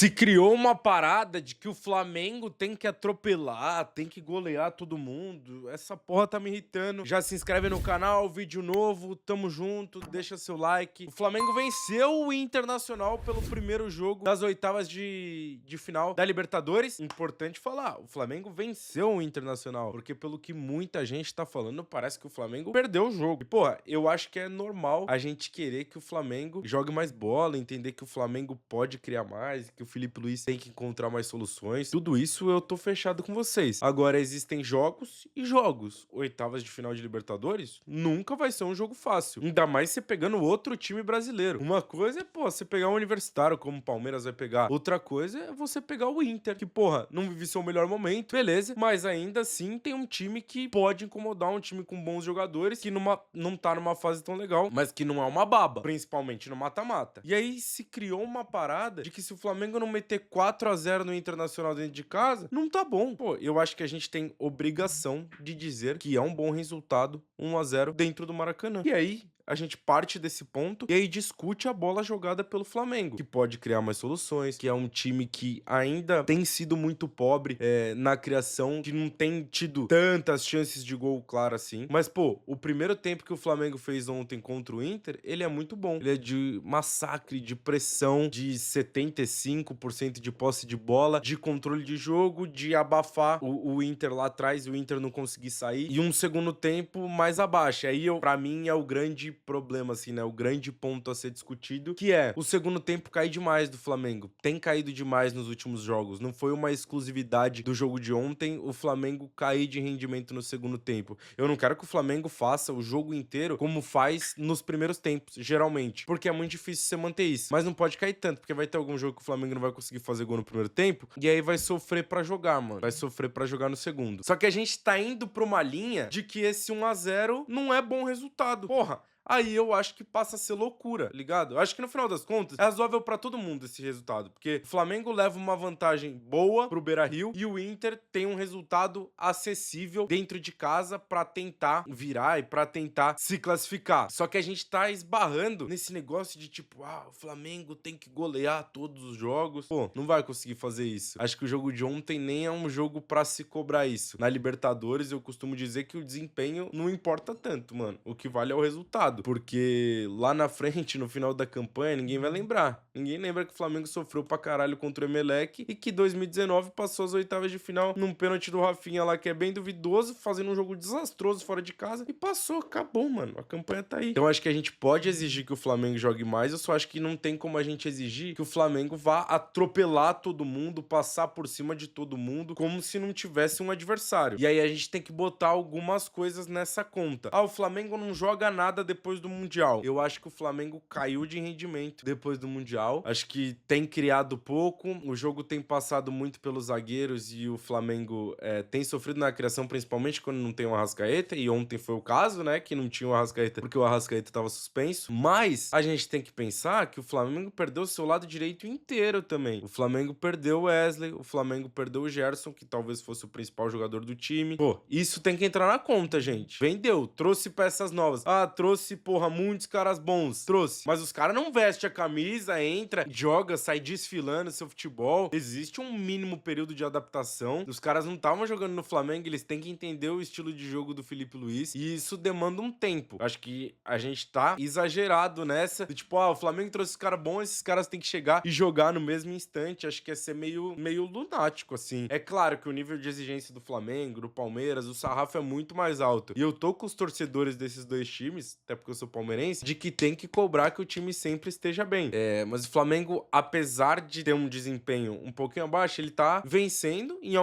Se criou uma parada de que o Flamengo tem que atropelar, tem que golear todo mundo. Essa porra tá me irritando. Já se inscreve no canal, vídeo novo, tamo junto, deixa seu like. O Flamengo venceu o Internacional pelo primeiro jogo das oitavas de final da Libertadores. Importante falar, o Flamengo venceu o Internacional, porque pelo que muita gente tá falando, parece que o Flamengo perdeu o jogo. E, porra, eu acho que é normal a gente querer que o Flamengo jogue mais bola, entender que o Flamengo pode criar mais, que o Felipe Luiz tem que encontrar mais soluções. Tudo isso eu tô fechado com vocês. Agora, existem jogos e jogos. Oitavas de final de Libertadores nunca vai ser um jogo fácil. Ainda mais você pegando outro time brasileiro. Uma coisa é, pô, você pegar um Universitário, como o Palmeiras vai pegar. Outra coisa é você pegar o Inter, que, porra, não vive seu melhor momento, beleza. Mas ainda assim tem um time que pode incomodar, um time com bons jogadores, que não tá numa fase tão legal, mas que não é uma baba, principalmente no mata-mata. E aí se criou uma parada de que se o Flamengo não meter 4-0 no Internacional dentro de casa, não tá bom. Pô, eu acho que a gente tem obrigação de dizer que é um bom resultado 1-0 dentro do Maracanã. E aí a gente parte desse ponto e aí discute a bola jogada pelo Flamengo, que pode criar mais soluções, que é um time que ainda tem sido muito pobre na criação, que não tem tido tantas chances de gol claro assim. Mas, pô, o primeiro tempo que o Flamengo fez ontem contra o Inter, ele é muito bom. Ele é de massacre, de pressão, de 75% de posse de bola, de controle de jogo, de abafar o Inter lá atrás, o Inter não conseguir sair, e um segundo tempo mais abaixo. Aí, pra mim, é o grande problema, assim, né? O grande ponto a ser discutido, que é o segundo tempo cair demais do Flamengo. Tem caído demais nos últimos jogos. Não foi uma exclusividade do jogo de ontem o Flamengo cair de rendimento no segundo tempo. Eu não quero que o Flamengo faça o jogo inteiro como faz nos primeiros tempos, geralmente. Porque é muito difícil você manter isso. Mas não pode cair tanto, porque vai ter algum jogo que o Flamengo não vai conseguir fazer gol no primeiro tempo, e aí vai sofrer pra jogar, mano. Vai sofrer pra jogar no segundo. Só que a gente tá indo pra uma linha de que esse 1-0 não é bom resultado. Porra, aí eu acho que passa a ser loucura, ligado? Eu acho que no final das contas é razoável pra todo mundo esse resultado, porque o Flamengo leva uma vantagem boa pro Beira-Rio e o Inter tem um resultado acessível dentro de casa pra tentar virar e pra tentar se classificar. Só que a gente tá esbarrando nesse negócio de tipo, o Flamengo tem que golear todos os jogos. Pô, não vai conseguir fazer isso. Acho que o jogo de ontem nem é um jogo pra se cobrar isso. Na Libertadores eu costumo dizer que o desempenho não importa tanto, mano. O que vale é o resultado. Porque lá na frente, no final da campanha, ninguém vai lembrar. Ninguém lembra que o Flamengo sofreu pra caralho contra o Emelec e que 2019 passou as oitavas de final num pênalti do Rafinha lá que é bem duvidoso, fazendo um jogo desastroso fora de casa e passou, acabou, mano. A campanha tá aí. Então acho que a gente pode exigir que o Flamengo jogue mais, eu só acho que não tem como a gente exigir que o Flamengo vá atropelar todo mundo, passar por cima de todo mundo, como se não tivesse um adversário. E aí a gente tem que botar algumas coisas nessa conta. O Flamengo não joga nada depois do Mundial. Eu acho que o Flamengo caiu de rendimento depois do Mundial. Acho que tem criado pouco, o jogo tem passado muito pelos zagueiros e o Flamengo tem sofrido na criação, principalmente quando não tem o Arrascaeta, e ontem foi o caso, né, que não tinha o Arrascaeta porque o Arrascaeta tava suspenso. Mas a gente tem que pensar que o Flamengo perdeu o seu lado direito inteiro também. O Flamengo perdeu o Wesley, o Flamengo perdeu o Gerson, que talvez fosse o principal jogador do time. Pô, isso tem que entrar na conta, gente. Vendeu, trouxe peças novas. Trouxe, porra, muitos caras bons. Trouxe. Mas os caras não vestem a camisa, entra, joga, sai desfilando seu futebol. Existe um mínimo período de adaptação. Os caras não estavam jogando no Flamengo, eles têm que entender o estilo de jogo do Felipe Luiz. E isso demanda um tempo. Acho que a gente tá exagerado nessa. Tipo, o Flamengo trouxe os caras bons, esses caras têm que chegar e jogar no mesmo instante. Acho que ia ser meio lunático, assim. É claro que o nível de exigência do Flamengo, do Palmeiras, o sarrafo é muito mais alto. E eu tô com os torcedores desses dois times, até porque eu sou palmeirense, de que tem que cobrar que o time sempre esteja bem. Mas o Flamengo, apesar de ter um desempenho um pouquinho abaixo, ele tá vencendo em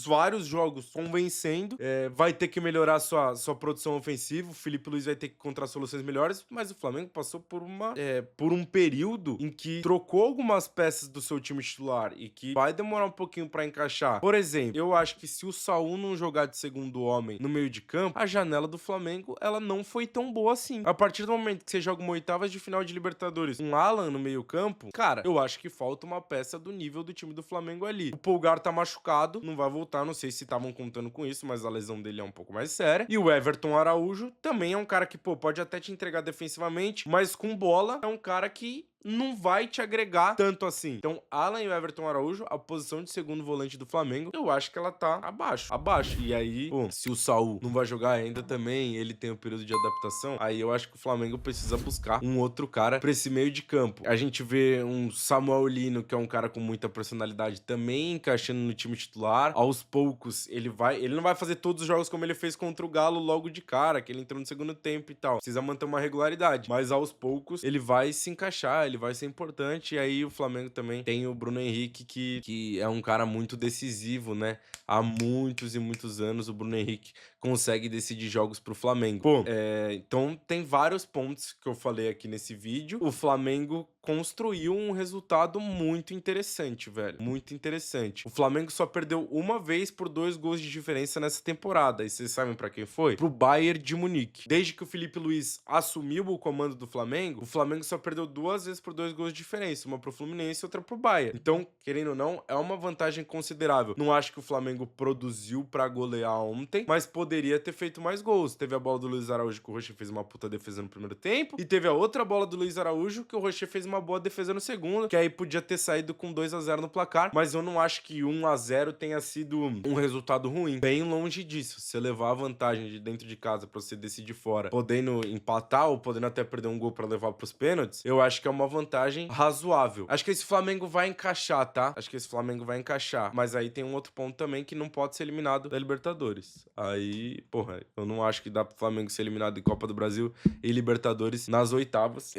vários jogos, convencendo. Vai ter que melhorar sua produção ofensiva, o Felipe Luiz vai ter que encontrar soluções melhores, mas o Flamengo passou por um período em que trocou algumas peças do seu time titular e que vai demorar um pouquinho pra encaixar. Por exemplo, eu acho que se o Saúl não jogar de segundo homem no meio de campo, a janela do Flamengo, ela não foi tão boa assim. A partir do momento que você joga uma oitavas de final de Libertadores, um Alan no meio campo, cara, eu acho que falta uma peça do nível do time do Flamengo ali. O Pulgar tá machucado, não vai voltar, não sei se estavam contando com isso, mas a lesão dele é um pouco mais séria. E o Everton Araújo também é um cara que, pode até te entregar defensivamente, mas com bola é um cara que não vai te agregar tanto assim. Então, Alan e o Everton Araújo, a posição de segundo volante do Flamengo, eu acho que ela tá abaixo. E aí, pô, se o Saul não vai jogar ainda também, ele tem um período de adaptação, aí eu acho que o Flamengo precisa buscar um outro cara pra esse meio de campo. A gente vê um Samuel Lino, que é um cara com muita personalidade, também encaixando no time titular. Aos poucos, ele não vai fazer todos os jogos como ele fez contra o Galo logo de cara, que ele entrou no segundo tempo e tal. Precisa manter uma regularidade, mas aos poucos ele vai se encaixar, ele vai ser importante. E aí o Flamengo também tem o Bruno Henrique, que é um cara muito decisivo, né? Há muitos e muitos anos o Bruno Henrique consegue decidir jogos pro Flamengo. Pô, então tem vários pontos que eu falei aqui nesse vídeo. O Flamengo construiu um resultado muito interessante, velho. Muito interessante. O Flamengo só perdeu uma vez por 2 gols de diferença nessa temporada. E vocês sabem pra quem foi? Pro Bayern de Munique. Desde que o Felipe Luiz assumiu o comando do Flamengo, o Flamengo só perdeu 2 vezes por 2 gols de diferença. Uma pro Fluminense e outra pro Bayern. Então, querendo ou não, é uma vantagem considerável. Não acho que o Flamengo produziu pra golear ontem, mas poderia ter feito mais gols. Teve a bola do Luiz Araújo, que o Rocher fez uma puta defesa no primeiro tempo. E teve a outra bola do Luiz Araújo, que o Rocher fez uma boa defesa no segundo, que aí podia ter saído com 2-0 no placar, mas eu não acho que 1-0 tenha sido um resultado ruim. Bem longe disso. Você levar a vantagem de dentro de casa pra você decidir fora, podendo empatar ou podendo até perder um gol pra levar pros pênaltis, eu acho que é uma vantagem razoável. Acho que esse Flamengo vai encaixar, tá? Acho que esse Flamengo vai encaixar. Mas aí tem um outro ponto também, que não pode ser eliminado da Libertadores. Aí, porra, eu não acho que dá pro Flamengo ser eliminado em Copa do Brasil e Libertadores nas oitavas,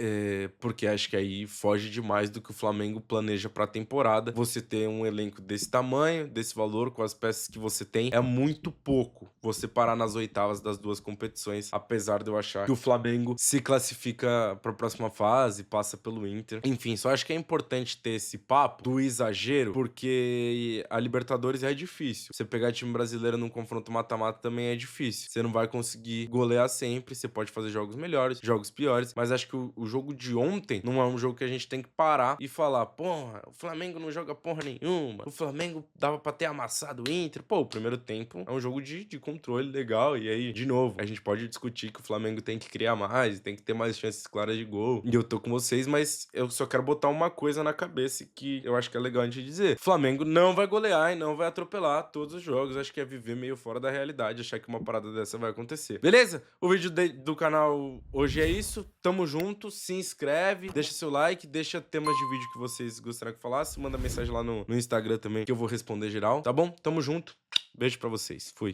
porque acho que aí foge demais do que o Flamengo planeja pra temporada. Você ter um elenco desse tamanho, desse valor, com as peças que você tem, é muito pouco você parar nas oitavas das duas competições, apesar de eu achar que o Flamengo se classifica pra próxima fase, passa pelo Inter. Enfim, só acho que é importante ter esse papo do exagero, porque a Libertadores é difícil. Você pegar time brasileiro num confronto mata-mata também é difícil. Você não vai conseguir golear sempre, você pode fazer jogos melhores, jogos piores, mas acho que o jogo de ontem não é um jogo que a gente tem que parar e falar, porra, o Flamengo não joga porra nenhuma, o Flamengo dava pra ter amassado o Inter. Pô, o primeiro tempo é um jogo de controle legal, e aí, de novo, a gente pode discutir que o Flamengo tem que criar mais, tem que ter mais chances claras de gol, e eu tô com vocês, mas eu só quero botar uma coisa na cabeça que eu acho que é legal a gente dizer. O Flamengo não vai golear e não vai atropelar todos os jogos, acho que é viver meio fora da realidade, achar que uma parada dessa vai acontecer. Beleza? O vídeo do canal hoje é isso, tamo junto, se inscreve, deixa seu like, deixa temas de vídeo que vocês gostariam que eu falasse, manda mensagem lá no Instagram também que eu vou responder geral, tá bom? Tamo junto, beijo pra vocês, fui.